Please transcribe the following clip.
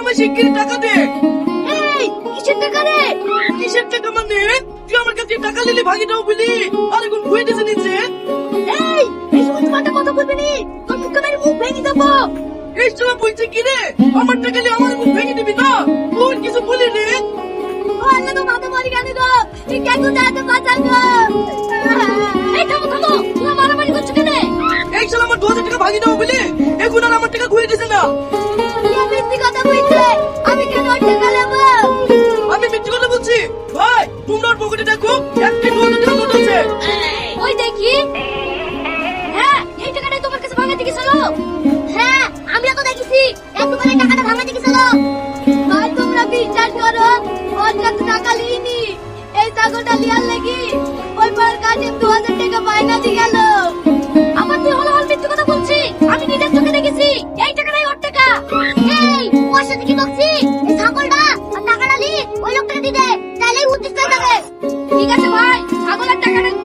আমায় শিগগিরই টাকা দে। এই কিসের টাকা রে? কিসের টাকা মানে? তুই আমার কাছে টাকা নিলি ভাগিটাও বলি আর এখন ভুয়ে দিতে নিচ্ছে। এই সমস্ত মাথা কথা বলবি নি, তোর মুখে মেরে মুখ ভেঙে দেবো। এই সময় বলছে কি রে, আমার টাকা নিয়ে আমার মুখ ভেঙে দিবি না? তুই কিছু বলি রে? ও আল্লাহ গো, মাথা মারি কেন গো? এই কেন যাতে বাঁচান গো? এই থামো থামো, তোমরা মারামারি করছো কেন? এই শালা আমার 2000 টাকা ভাগিটাও বলি এখন আর আমার টাকা ঘুরে দিছে না। কে মিথ্যে কথা বলছে? আমি কেন ওর টাকা নেবো? আমি মিথ্যে কথা বলছি? ভাই তোমরা ওর পকেটে দেখো, একটা 2000 টাকা নোট আছে। ওই দেখি। হ্যাঁ, এই টাকাটা তোমার কাছে ভাঙাতে গেছিল? হ্যাঁ, আমিও তো দেখেছি। এত করে টাকাটা ভাঙাতে গেছিল। ভাই তোমরা বিশ্বাস করো, ওর কাছে টাকা লিনি। এই ছাগলটা লিয়ার লাগি ওই পাড়ার কাছে 2000 টাকা মাইনা দিয়ে গেল। আমার তুই হলো মিথ্যে কথা বলছি। আমি নিজের চোখে দেখেছি। এই টাকাটাই ওর টাকা। এই ওর সাথে কি বকছি? এই ছাগলটা আর টাকাটা লি ওই লোকটাকে দিয়ে দে, তাহলেই উদ্দেশ্য হয়ে যাবে। ঠিক আছে ভাই।